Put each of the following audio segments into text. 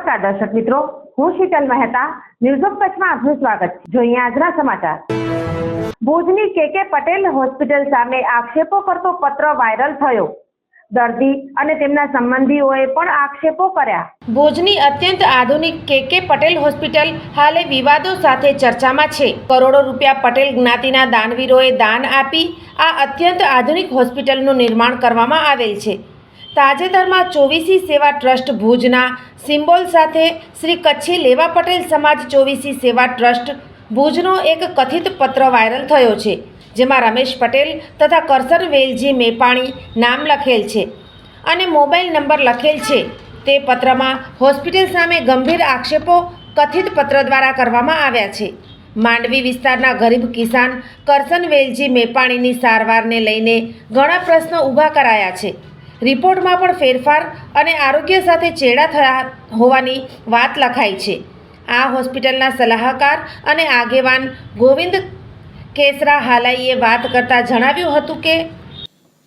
નમસ્કાર દર્શક મિત્રો, હું શીતલ મહેતા ન્યૂઝ ઓફ કચ્છમાં આપનું સ્વાગત છે। જોઈએ આજના સમાચાર। ભુજની કે પટેલ હોસ્પિટલ સામે આક્ષેપો કરતો પત્ર વાયરલ થયો। દર્દી અને તેમના સંબંધીઓએ પણ આક્ષેપો કર્યા। ભુજની અત્યંત આધુનિક કે પટેલ હોસ્પિટલ હાલે વિવાદો સાથે ચર્ચામાં છે। કરોડો રૂપિયા પટેલ જ્ઞાતિના દાનવીરોએ દાન આપી આ અત્યંત આધુનિક હોસ્પિટલનું નિર્માણ કરવામાં આવેલ છે। તાજેતરમાં 24 સેવા ટ્રસ્ટ ભુજના સિમ્બોલ સાથે શ્રી કચ્છી લેવા પટેલ સમાજ 24 સેવા ટ્રસ્ટ ભુજનો એક કથિત પત્ર વાયરલ થયો છે, જેમાં રમેશ પટેલ તથા કરસન વેલજી મેપાણી નામ લખેલ છે અને મોબાઈલ નંબર લખેલ છે। તે પત્રમાં હોસ્પિટલ સામે ગંભીર આક્ષેપો કથિત પત્ર દ્વારા કરવામાં આવ્યા છે। માંડવી વિસ્તારના ગરીબ કિસાન કરસન વેલજી મેપાણીની સારવારને લઈને ઘણા પ્રશ્નો ઊભા કરાયા છે। રિપોર્ટમાં પણ ફેરફાર અને આરોગ્ય સાથે ચેડા થયા હોવાની વાત લખાઈ છે। આ હોસ્પિટલના સલાહકાર અને આગેવાન ગોવિંદ કેસરા હાલાઈએ વાત કરતા જણાવ્યું હતું કે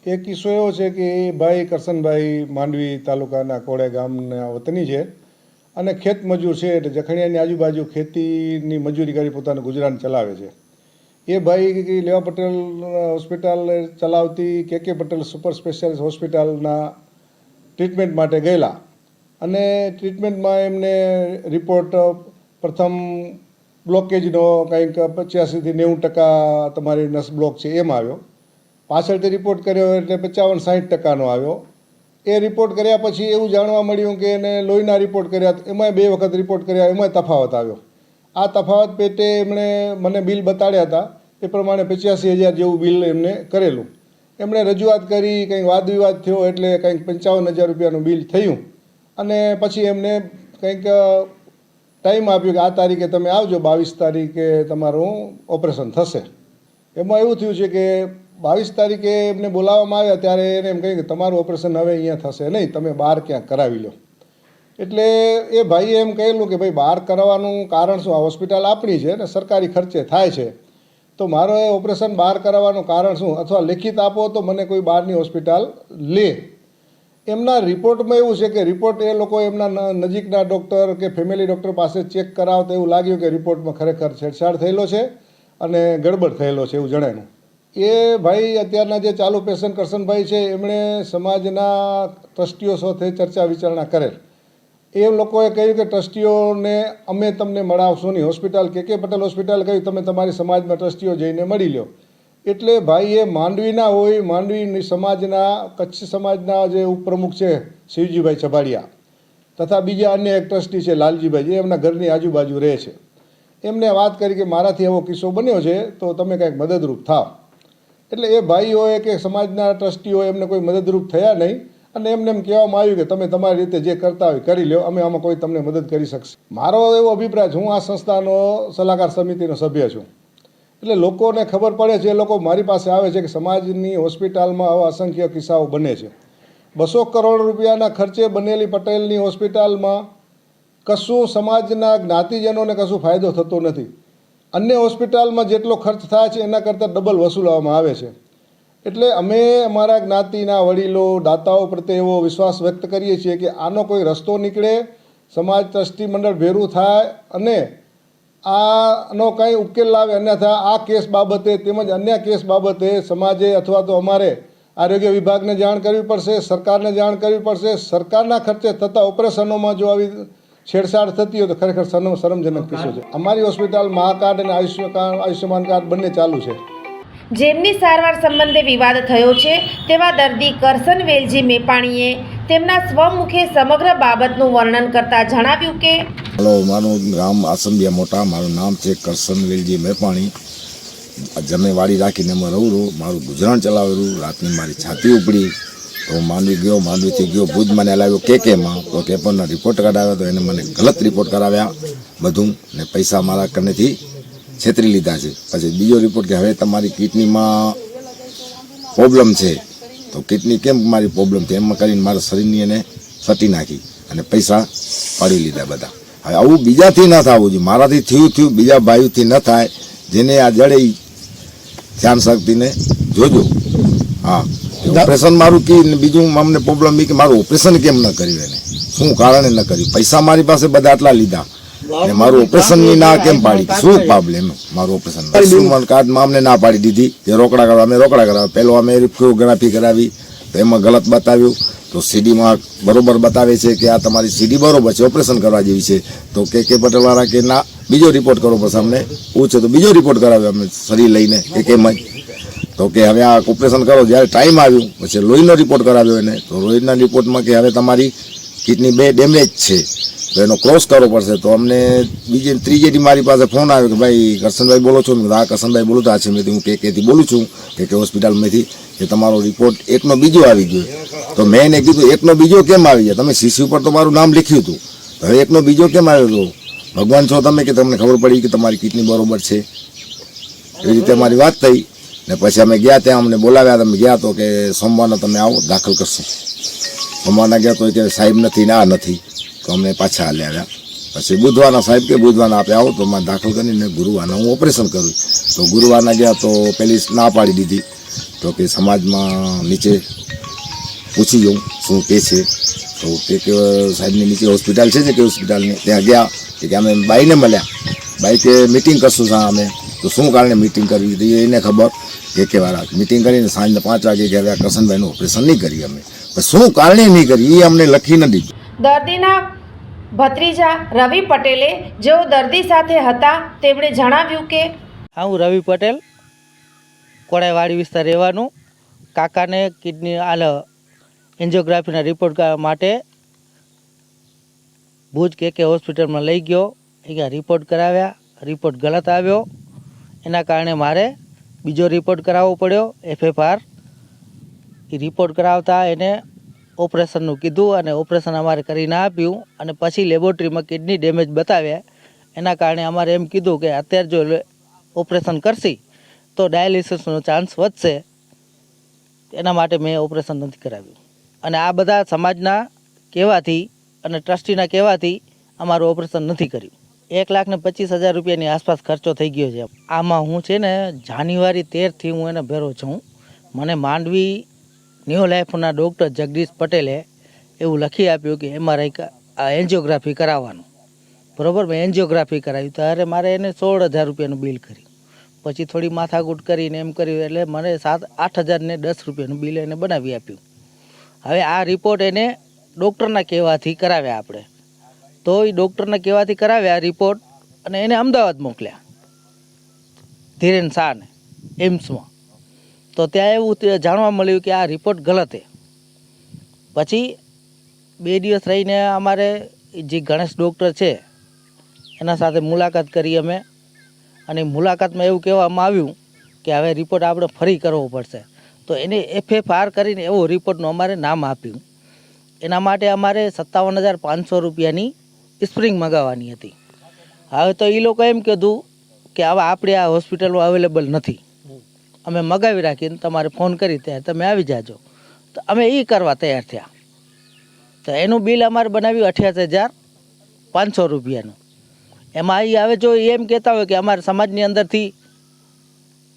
એક કિસ્સો એવો છે કે ભાઈ કરસનભાઈ માંડવી તાલુકાના કોળે ગામના વતની છે અને ખેત મજૂર છે, એટલે જખણિયાની આજુબાજુ ખેતીની મજૂરી કરી પોતાનું ગુજરાન ચલાવે છે। એ ભાઈ લેવા પટેલ હોસ્પિટલ ચલાવતી કે પટેલ સુપર સ્પેશિયાલિસ્ટ હોસ્પિટલના ટ્રીટમેન્ટ માટે ગયેલા અને ટ્રીટમેન્ટમાં એમને રિપોર્ટ પ્રથમ બ્લોકેજનો કંઈક 85 થી 90% તમારી નસ બ્લોક છે એમ આવ્યો। પાછળથી રિપોર્ટ કર્યો એટલે 55-60% આવ્યો। એ રિપોર્ટ કર્યા પછી એવું જાણવા મળ્યું કે એને લોહીના રિપોર્ટ કર્યા, એમાંય 2 વખત રિપોર્ટ કર્યા, એમાંય તફાવત આવ્યો। આ તફાવત પેટે એમણે મને બિલ બતાડ્યા હતા, એ પ્રમાણે 85,000 જેવું બિલ એમને કરેલું। એમણે રજૂઆત કરી, કંઈક વાદ વિવાદ થયો એટલે કંઈક 55,000 રૂપિયાનું બિલ થયું અને પછી એમને કંઈક ટાઈમ આપ્યો કે આ તારીખે તમે આવજો, 22 તારીખે તમારું ઓપરેશન થશે। એમાં એવું થયું છે કે 22 તારીખે એમને બોલાવવામાં આવ્યા ત્યારે એને એમ કહ્યું કે તમારું ઓપરેશન હવે અહીંયા થશે નહીં, તમે બહાર ક્યાંક કરાવી લો। એટલે એ ભાઈએ એમ કહેલું કે ભાઈ બહાર કરાવવાનું કારણ શું, આ હોસ્પિટલ આપણી છે ને સરકારી ખર્ચે થાય છે, તો મારો એ ઓપરેશન બહાર કરાવવાનું કારણ શું, અથવા લેખિત આપો તો મને કોઈ બહારની હોસ્પિટલ લે। એમના રિપોર્ટમાં એવું છે કે રિપોર્ટ એ લોકો એમના નજીકના ડૉક્ટર કે ફેમિલી ડૉક્ટર પાસે ચેક કરાવતા એવું લાગ્યું કે રિપોર્ટમાં ખરેખર છેડછાડ થયેલો છે અને ગડબડ થયેલો છે એવું જણાયું। એ ભાઈ અત્યારના જે ચાલુ પેશન્ટ કરશનભાઈ છે એમણે સમાજના ટ્રસ્ટીઓ સાથે ચર્ચા વિચારણા કરેલ। એ લોકોએ કહ્યું કે ટ્રસ્ટીઓને અમે તમને મળાવશું નહીં, હોસ્પિટલ કે પટેલ હોસ્પિટલ કહ્યું તમે તમારી સમાજમાં ટ્રસ્ટીઓ જઈને મળી લો। એટલે ભાઈ એ માંડવીના હોય, માંડવી સમાજના કચ્છ સમાજના જે ઉપપ્રમુખ છે શિવજીભાઈ છબાડિયા તથા બીજા અન્ય એક ટ્રસ્ટી છે લાલજીભાઈ, જે એમના ઘરની આજુબાજુ રહે છે, એમને વાત કરી કે મારાથી એવો કિસ્સો બન્યો છે તો તમે કંઈક મદદરૂપ થાવ। એટલે એ ભાઈઓએ કે સમાજના ટ્રસ્ટીઓ એમને કોઈ મદદરૂપ થયા નહીં અને એમને એમ કહેવામાં આવ્યું કે તમે તમારી રીતે જે કરતા હોય કરી લો, અમે આમાં કોઈ તમને મદદ કરી શકશે। મારો એવો અભિપ્રાય છે, હું આ સંસ્થાનો સલાહકાર સમિતિનો સભ્ય છું, એટલે લોકોને ખબર પડે છે, એ લોકો મારી પાસે આવે છે કે સમાજની હોસ્પિટલમાં આવા અસંખ્ય કિસ્સાઓ બને છે। 200 કરોડ રૂપિયાના ખર્ચે બનેલી પટેલની હોસ્પિટલમાં કશું સમાજના જ્ઞાતિજનોને કશું ફાયદો થતો નથી। અન્ય હોસ્પિટલમાં જેટલો ખર્ચ થાય છે એના કરતાં ડબલ વસૂલવામાં આવે છે। એટલે અમે અમારા જ્ઞાતિના વડીલો દાતાઓ પ્રત્યે એવો વિશ્વાસ વ્યક્ત કરીએ છીએ કે આનો કોઈ રસ્તો નીકળે, સમાજ ટ્રસ્ટી મંડળ ભેરું થાય અને આનો કંઈ ઉકેલ લાવે, અન્યથા આ કેસ બાબતે તેમજ અન્ય કેસ બાબતે સમાજે અથવા તો અમારે આરોગ્ય વિભાગને જાણ કરવી પડશે, સરકારને જાણ કરવી પડશે। સરકારના ખર્ચે થતા ઓપરેશનોમાં જો આવી છેડછાડ થતી હોય તો ખરેખર શરમજનક કિસ્સો છે। અમારી હોસ્પિટલ મહાકાર્ડ અને આયુષ્યમાન કાર્ડ બંને ચાલુ છે। જેમની સારવાર સંબંધે વિવાદ થયો છે તેવા દર્દી કરસન વેલજી મેપાણીએ તેમના સ્વમુખે સમગ્ર બાબતનું વર્ણન કરતા જણાવ્યું કે હેલો, મારું નામ આસંબિયા મોટા, મારું નામ છે કરસન વેલજી મેપાણી। જમેવાડી રાખીને હું રહું છું, મારું ગુજરાન ચલાવેલું। રાતની મારી છાતી ઉપડી તો માંડવી ગયો, માંડવીથી ગયો ભુજ મને લાવ્યો કેમાં, તો કેપરના રિપોર્ટ કઢાવ્યા તો એને મને ગલત રિપોર્ટ કરાવ્યા બધું ને પૈસા મારા કનેથી છેતરી લીધા છે। પછી બીજો રિપોર્ટ કે હવે તમારી કિડનીમાં પ્રોબ્લેમ છે, તો કિડની કેમ મારી પ્રોબ્લેમ છે એમ કરીને મારા શરીરની એને સટી નાખી અને પૈસા પાડી લીધા બધા। હવે આવું બીજાથી ન થવું જોઈએ, મારાથી થયું બીજા ભાઈઓથી ન થાય। જેને આ જડે ધ્યાન શક્તિને જોજો। હા, ઓપરેશન મારું કી બીજું અમને પ્રોબ્લેમ બી કે મારું ઓપરેશન કેમ ન કર્યું એને શું કારણે ન કર્યું? પૈસા મારી પાસે બધા આટલા લીધા ને મારું ઓપરેશનની ના કેમ પાડી? શું પ્રોબ્લેમ મારું ઓપરેશન? આયુષ્યમાન કાર્ડમાં અમને ના પાડી દીધી કે રોકડા કરવા. અમે રોકડા કરાવ્યા. પહેલો અમે રિફ્યોગ્રાફી કરાવી તો એમાં ગલત બતાવ્યું. તો સીડીમાં બરોબર બતાવે છે કે આ તમારી સીડી બરોબર છે, ઓપરેશન કરવા જેવી છે. તો કે પટેલવાળા કે ના, બીજો રિપોર્ટ કરો. પછી અમને પૂછે તો બીજો રિપોર્ટ કરાવ્યો અમે શરીર લઈને એમ જ. તો કે હવે આ ઓપરેશન કરો. જ્યારે ટાઈમ આવ્યું પછી લોહીનો રિપોર્ટ કરાવ્યો એને. તો લોહીના રિપોર્ટમાં કે હવે તમારી કિડની 2 ડેમેજ છે, તો એનો ક્રોસ કરવો પડશે. તો અમને ત્રીજેથી મારી પાસે ફોન આવ્યો કે ભાઈ કરશનભાઈ બોલો છો? મેં હા કરશનભાઈ બોલું તો આ છે. મેં હું કેથી બોલું છું કે હોસ્પિટલમાંથી કે તમારો રિપોર્ટ એકનો બીજો આવી ગયો. તો મેં એને કીધું એકનો બીજો કેમ આવી ગયા? તમે સીસી ઉપર તો મારું નામ લખ્યું હતું, હવે એકનો બીજો કેમ આવ્યો? તો ભગવાન છો તમે કે તમને ખબર પડી કે તમારી કિડની બરોબર છે? એવી રીતે અમારી વાત થઈ. ને પછી અમે ગયા, ત્યાં અમને બોલાવ્યા. તમે ગયા તો કે સોમવારના તમે આવો, દાખલ કરશો. સોમવારના ગયા તો કે સાહેબ નથી ને આ નથી. તો અમને પાછા હાલ્યા આવ્યા. પછી બુધવારના સાહેબ કે બુધવારના આપણે આવો તો અમારે દાખલ કરીને ગુરુવારના હું ઓપરેશન કરું. તો ગુરુવારના ગયા તો પેલી ના પાડી દીધી. તો કે સમાજમાં નીચે પૂછી જાઉં શું કે છે. તો કે સાહેબની નીચે હોસ્પિટલ છે કે હોસ્પિટલની ત્યાં ગયા કે અમે બાઈને મળ્યા. બાઈ કે મિટિંગ કરશું સા અમે. તો શું કારણે મિટિંગ કરવી હતી એને ખબર. કે વાળા મિટિંગ કરીને સાંજના 5 વાગે કે હવે આ કરશનભાઈનું ઓપરેશન નહીં કરી અમે. પણ શું કારણે નહીં કરી એ અમને લખી ન દીધું. દર્દીના ભત્રીજા રવિ પટેલે જેઓ દર્દી સાથે હતા તેમણે જણાવ્યું કે હા, હું રવિ પટેલ, કોડાઈવાડી વિસ્તાર રહેવાનું. કાકાને કિડની એન્જિયોગ્રાફીના રિપોર્ટ માટે ભુજ કે હોસ્પિટલમાં લઈ ગયો. અહીંયા રિપોર્ટ કરાવ્યા, રિપોર્ટ ગલત આવ્યો. એના કારણે મારે બીજો રિપોર્ટ કરાવવો પડ્યો, FFR. એ રિપોર્ટ કરાવતા એને ઓપરેશનનું કીધું અને ઓપરેશન અમારે કરીને આપ્યું. અને પછી લેબોરેટરીમાં કિડની ડેમેજ બતાવ્યા. એના કારણે અમારે એમ કીધું કે અત્યારે જો ઓપરેશન કરશી તો ડાયાલિસિસનો ચાન્સ વધશે. એના માટે મેં ઓપરેશન નથી કરાવ્યું. અને આ બધા સમાજના કહેવાથી અને ટ્રસ્ટીના કહેવાથી અમારું ઓપરેશન નથી કર્યું. 1,25,000 રૂપિયાની આસપાસ ખર્ચો થઈ ગયો છે. આમાં હું છે ને જાન્યુઆરી 13થી હું એને ભેરો છું. મને માંડવી ન્યૂ લાઈફના ડૉક્ટર જગદીશ પટેલે એવું લખી આપ્યું કે MRI એન્જિયોગ્રાફી કરાવવાનું. બરાબર, મેં એન્જિયોગ્રાફી કરાવી. ત્યારે મારે એને 16,000 રૂપિયાનું બિલ કર્યું. પછી થોડી માથાકૂટ કરીને એમ કર્યું એટલે મને 8,000 ને 10 રૂપિયાનું બિલ એને બનાવી આપ્યું. હવે આ રિપોર્ટ એને ડૉક્ટરના કહેવાથી કરાવ્યા આપણે. તો એ ડૉક્ટરના કહેવાથી કરાવ્યા રિપોર્ટ અને એને અમદાવાદ મોકલ્યા ધીરેન શાહને એમ્સમાં. તો ત્યાં એવું જાણવા મળ્યું કે આ રિપોર્ટ ગલત છે. પછી 2 દિવસ રહીને અમારે જે ગણેશ ડૉક્ટર છે એના સાથે મુલાકાત કરી અમે. અને મુલાકાતમાં એવું કહેવામાં આવ્યું કે હવે રિપોર્ટ આપણે ફરી કરવો પડશે. તો એને FFR કરીને એવો રિપોર્ટનું અમારે નામ આપ્યું. એના માટે અમારે 57,500 રૂપિયાની સ્પ્રિંગ મગાવવાની હતી. હવે તો એ લોકો એમ કીધું કે હવે આપણે આ હોસ્પિટલમાં અવેલેબલ નથી, અમે મગાવી રાખીને તમારે ફોન કરી ત્યારે તમે આવી જાજો. તો અમે એ કરવા તૈયાર થયા. તો એનું બિલ અમારે બનાવ્યું 88,500 રૂપિયાનું. એમાં એ હવે જો એમ કહેતા હોય કે અમારા સમાજની અંદરથી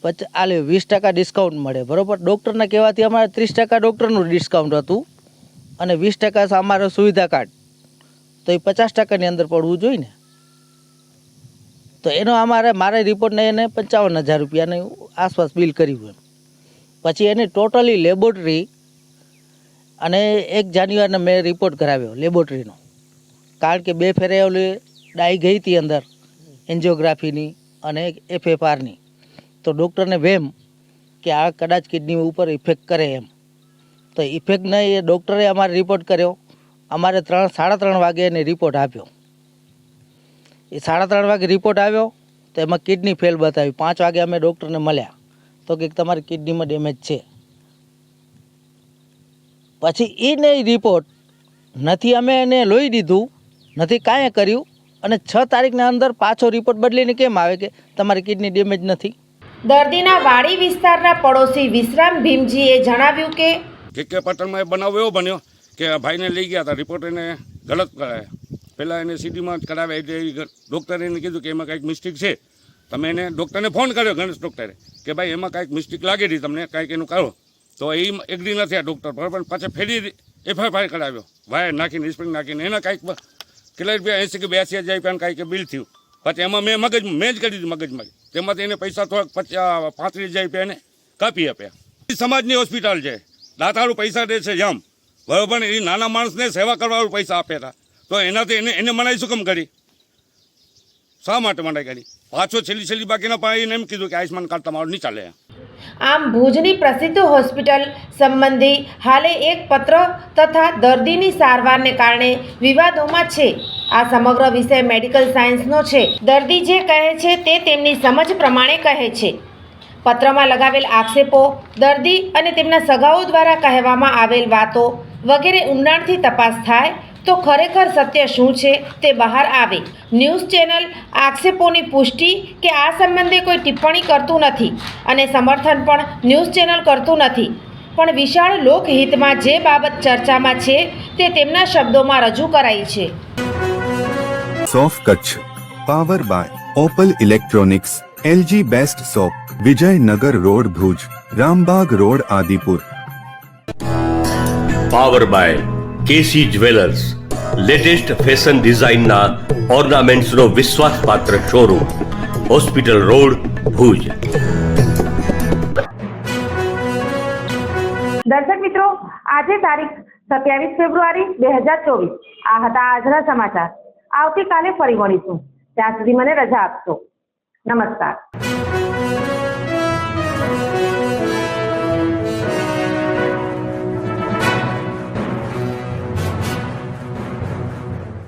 20% ડિસ્કાઉન્ટ મળે. બરાબર, ડૉક્ટરના કહેવાથી અમારે 30% ડૉક્ટરનું ડિસ્કાઉન્ટ હતું અને 20% અમારો સુવિધા કાર્ડ. તો એ 50%ની અંદર પડવું જોઈએ ને. તો એનો મારા રિપોર્ટને એને 55,000 રૂપિયાની આસપાસ બિલ કર્યું. પછી એની ટોટલી લેબોરેટરી અને 1 જાન્યુઆરીને મેં રિપોર્ટ કરાવ્યો લેબોરેટરીનો. કારણ કે 2 ફેરે ઓલી ડાઈ ગઈ હતી અંદર એન્જિયોગ્રાફીની અને FFRની. તો ડૉક્ટરને વેમ કે આ કદાચ કિડની ઉપર ઇફેક્ટ કરે એમ. તો ઇફેક્ટ નહીં, એ ડૉક્ટરે અમારે રિપોર્ટ કર્યો. અમારે 3:30 વાગે એને રિપોર્ટ આપ્યો. એ 3:30 વાગે રિપોર્ટ આવ્યો તો એમાં કિડની ફેલ બતાવી. 5 વાગે અમે ડૉક્ટરને મળ્યા તો કે તમારી કિડનીમાં ડેમેજ છે. પછી એને રિપોર્ટ નથી અમે એને લોહી દીધું, નથી કાંઈ કર્યું. અને 6 તારીખના અંદર પાછો રિપોર્ટ બદલીને કેમ આવે કે તમારી કિડની ડેમેજ નથી. દર્દીના વાડી વિસ્તારના પડોશી વિશ્રામ ભીમજીએ જણાવ્યું કે પટલમાં એ બનાવ એવો બન્યો કે ભાઈને લઈ ગયા હતા, રિપોર્ટ એને ગલત કરાયા. પહેલાં એને સીટીમાં કરાવ્યા એટલે ડૉક્ટરે એને કીધું કે એમાં કાંઈક મિસ્ટેક છે. તમે એને ડૉક્ટરને ફોન કર્યો ગણેશ ડૉક્ટરે કે ભાઈ એમાં કાંઈક મિસ્ટેક લાગેલી, તમને કાંઈક એનું કરો. તો એ એગ્રી નથી આ ડૉક્ટર બરાબર. પાછા ફેરી FIR કરાવ્યો, વાયર નાખીને સ્પ્રિંગ નાખીને. એના કાંઈક કેટલા રૂપિયા 80 કે 82 હજાર રૂપિયાનું કાંઈક બિલ થયું. પછી એમાં મેં જ કરી દીધું મગજમારી. તેમાંથી એને પૈસા થોડાક 35,000 રૂપિયા એને કાપી આપ્યા. સમાજની હોસ્પિટલ છે, દાતારું પૈસા દે છે જમ, બરાબર. એ નાના માણસને સેવા કરવાવાળું પૈસા આપ્યા હતા, તો એનાથી એને મનાઈ શું કેમ કરી? શા માટે મનાઈ કરી? પાછો છેલ્લી બાકીના પાડીને એમ કીધું કે આયુષ્માન કાર્ડ તમારું નહીં ચાલે. આમ ભુજની પ્રસિદ્ધ હોસ્પિટલ સંબંધી હાલે એક પત્ર તથા દર્દીની સારવારને કારણે વિવાદોમાં છે. આ સમગ્ર વિષય મેડિકલ સાયન્સનો છે. દર્દી જે કહે છે તે તેમની સમજ પ્રમાણે કહે છે. પત્રમાં લગાવેલ આક્ષેપો, દર્દી અને તેમના સગાઓ દ્વારા કહેવામાં આવેલ વાતો વગેરે ઊંડાણથી તપાસ થાય તો ખરેખર સત્ય શું છે તે બહાર આવે. ન્યૂઝ ચેનલ આક્ષેપોની પુષ્ટિ કે આ સંબંધે કોઈ ટિપ્પણી કરતું નથી અને સમર્થન પણ ન્યૂઝ ચેનલ કરતું નથી, પણ વિશાળ લોકહિતમાં જે બાબત ચર્ચામાં છે તે તેમના શબ્દોમાં રજૂ કરાઈ છે. સોફ Kutch, power by opal electronics, LG best shop, Vijaynagar road Bhuj, Rambagh road Adipur. Power by KC jewellers, latest fashion ડિઝાઇનના ઓર્નામેન્ટ્સનો વિશ્વાસપાત્ર શોરૂમ, હોસ્પિટલ રોડ ભુજ. દર્શક મિત્રો, આજે તારીખ 27 ફેબ્રુઆરી 2024. આ હતા આજના સમાચાર. આવતીકાલે ફરી મળીશું. ત્યાં સુધી મને રજા આપશો. નમસ્કાર.